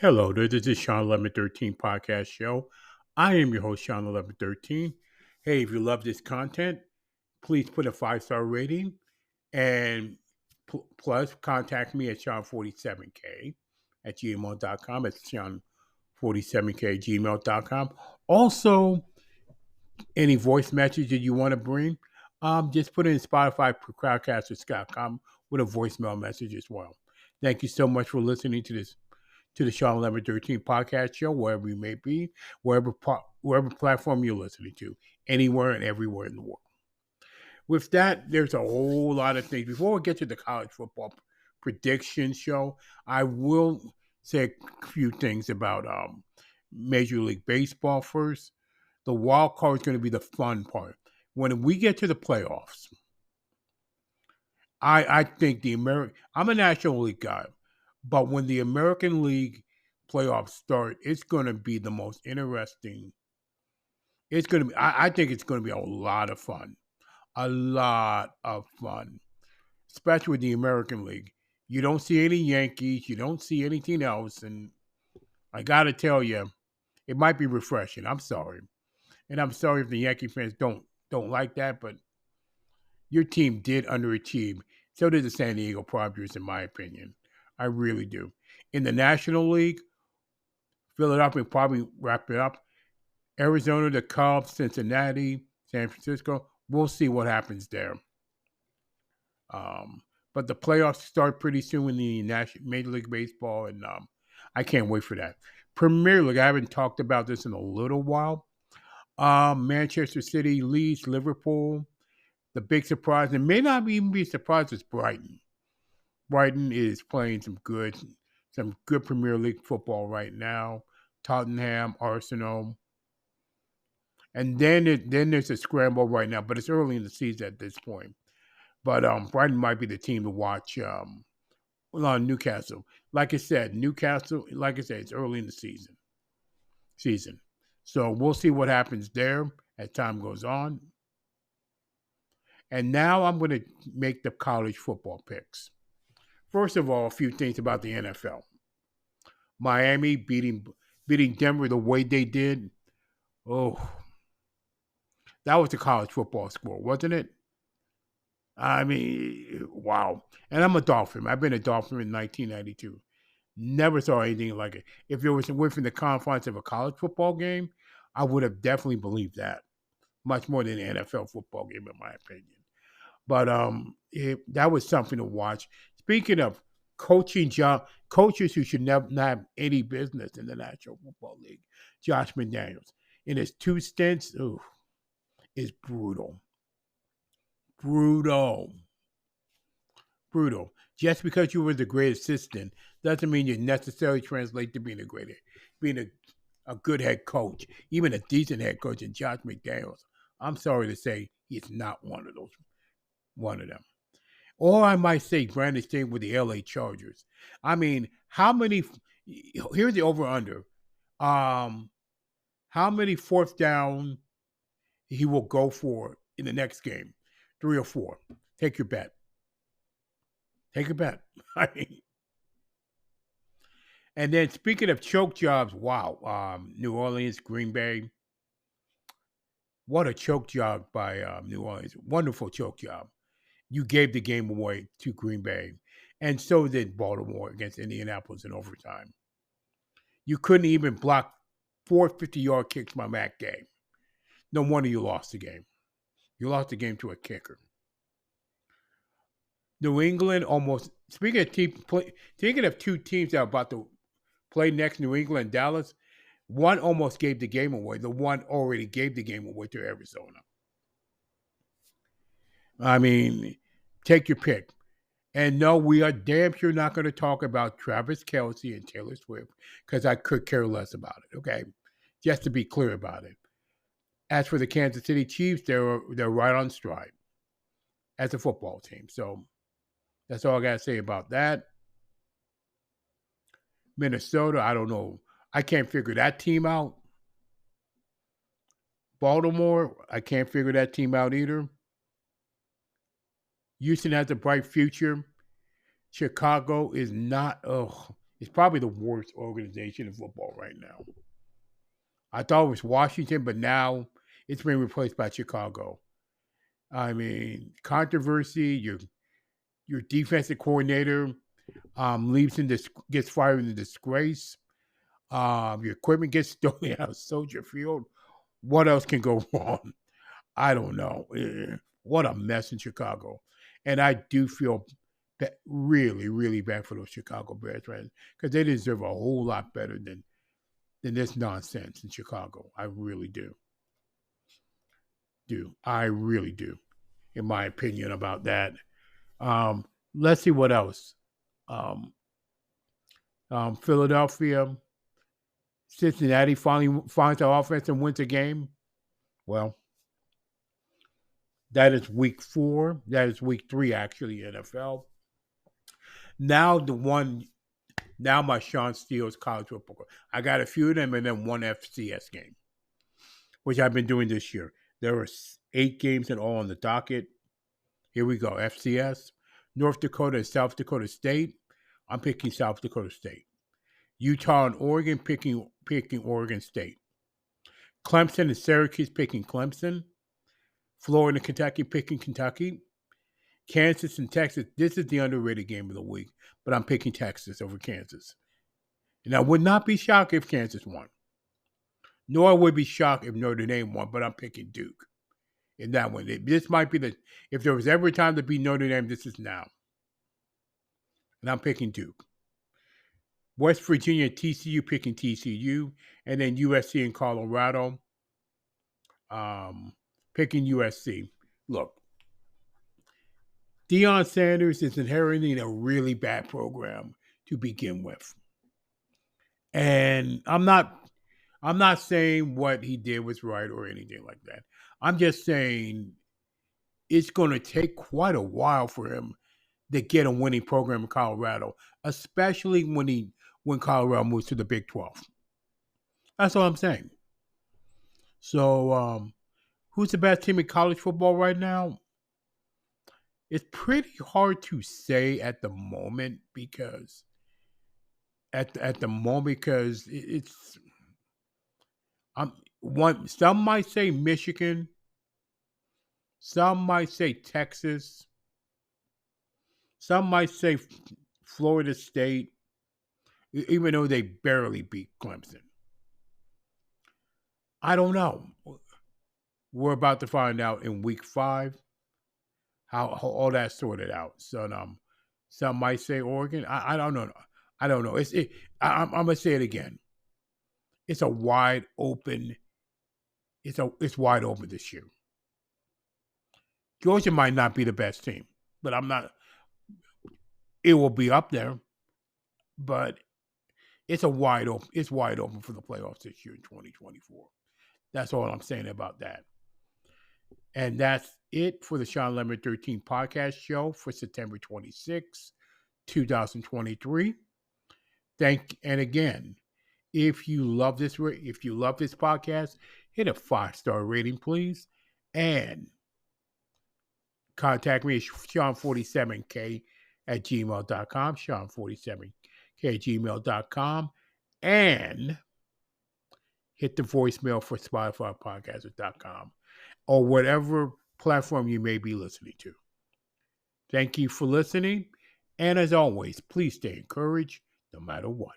Hello there, this is Shawn 1113 Podcast Show. I am your host, Shawn 1113. Hey, if you love this content, please put a 5-star rating and plus contact me at Shawn47K at gmail.com. It's Shawn47K at gmail.com. Also, any voice message that you want to bring, just put it in Spotify, crowdcasters.com with a voicemail message as well. Thank you so much for listening to the Shawn 1113 podcast show, wherever you may be, wherever platform you're listening to, anywhere and everywhere in the world. With that, there's a whole lot of things. Before we get to the college football prediction show, I will say a few things about Major League Baseball first. The wild card is going to be the fun part. When we get to the playoffs, I think I'm a National League guy. But when the American League playoffs start, it's going to be the most interesting. It's going to be. I think it's going to be a lot of fun. A lot of fun, especially with the American League. You don't see any Yankees. You don't see anything else, and I got to tell you, it might be refreshing. I'm sorry, and I'm sorry if the Yankee fans don't like that, but your team did underachieve. So did the San Diego Padres, in my opinion. I really do. In the National League, Philadelphia will probably wrap it up. Arizona, the Cubs, Cincinnati, San Francisco. We'll see what happens there. But the playoffs start pretty soon in the Major League Baseball, and I can't wait for that. Premier League, I haven't talked about this in a little while. Manchester City leads Liverpool. The big surprise, and may not even be surprised, is Brighton. Brighton is playing some good Premier League football right now. Tottenham, Arsenal. And then there's a scramble right now, but it's early in the season at this point. But Brighton might be the team to watch on Newcastle. Like I said, it's early in the season. So we'll see what happens there as time goes on. And now I'm going to make the college football picks. First of all, a few things about the NFL. Miami beating Denver the way they did. Oh, that was the college football score, wasn't it? I mean, wow. And I'm a Dolphin. I've been a Dolphin in 1992. Never saw anything like it. If it was within the confines of a college football game, I would have definitely believed that. Much more than an NFL football game, in my opinion. But that was something to watch. Speaking of coaches who should not have any business in the National Football League, Josh McDaniels, in his 2 stints, is brutal. Brutal. Just because you were the great assistant doesn't mean you necessarily translate to being a good head coach, even a decent head coach. And Josh McDaniels, I'm sorry to say, he's not one of them. Or I might say Brandon Staley with the LA Chargers. I mean, here's the over-under. How many fourth down he will go for in the next game? 3 or 4. Take your bet. I mean, and then speaking of choke jobs, wow. New Orleans, Green Bay. What a choke job by New Orleans. Wonderful choke job. You gave the game away to Green Bay. And so did Baltimore against Indianapolis in overtime. You couldn't even block 4 50-yard kicks by Matt Gay. No wonder you lost the game. You lost the game to a kicker. New England almost, speaking of 2 teams that are about to play next, New England and Dallas, one almost gave the game away. The one already gave the game away to Arizona. I mean, take your pick. And no, we are damn sure not going to talk about Travis Kelce and Taylor Swift because I could care less about it, okay? Just to be clear about it. As for the Kansas City Chiefs, they're right on stride as a football team. So that's all I got to say about that. Minnesota, I don't know. I can't figure that team out. Baltimore, I can't figure that team out either. Houston has a bright future. Chicago is not. is probably the worst organization in football right now. I thought it was Washington, but now it's been replaced by Chicago. I mean, controversy. Your defensive coordinator gets fired in disgrace. Your equipment gets stolen out of Soldier Field. What else can go wrong? I don't know. What a mess in Chicago. And I do feel really, really bad for those Chicago Bears fans because they deserve a whole lot better than this nonsense in Chicago. I really do. I really do, in my opinion about that. Let's see what else. Philadelphia, Cincinnati finally finds the offense and wins a game. Well, that is week 4. That is week 3, actually, NFL. Now my Shawn Steele's college football. I got a few of them and then one FCS game, which I've been doing this year. There are 8 games in all on the docket. Here we go. FCS, North Dakota and South Dakota State. I'm picking South Dakota State. Utah and Oregon picking Oregon State. Clemson and Syracuse picking Clemson. Florida and Kentucky picking Kentucky. Kansas and Texas. This is the underrated game of the week, but I'm picking Texas over Kansas. And I would not be shocked if Kansas won. Nor would be shocked if Notre Dame won, but I'm picking Duke in that one. This might be if there was ever a time to beat Notre Dame, this is now. And I'm picking Duke. West Virginia, TCU picking TCU, and then USC and Colorado picking USC. Look, Deion Sanders is inheriting a really bad program to begin with. And I'm not saying what he did was right or anything like that. I'm just saying it's going to take quite a while for him to get a winning program in Colorado, especially when Colorado moves to the Big 12. That's all I'm saying. So, who's the best team in college football right now? It's pretty hard to say at the moment because it's some might say Michigan, some might say Texas, some might say Florida State, even though they barely beat Clemson. I don't know. We're about to find out in week 5 how all that's sorted out. So some might say Oregon. I don't know. I don't know. I'm gonna say it again. It's a wide open. It's wide open this year. Georgia might not be the best team, but I'm not. It will be up there, but it's wide open. It's wide open for the playoffs this year in 2024. That's all I'm saying about that. And that's it for the Shawn Lemon 13 podcast show for September 26, 2023. And again, if you love this podcast, hit a 5-star rating, please, and contact me at Shawn47K at gmail.com, Shawn47K at gmail.com, and hit the voicemail for Spotify podcasters.com or whatever platform you may be listening to. Thank you for listening. And as always, please stay encouraged no matter what.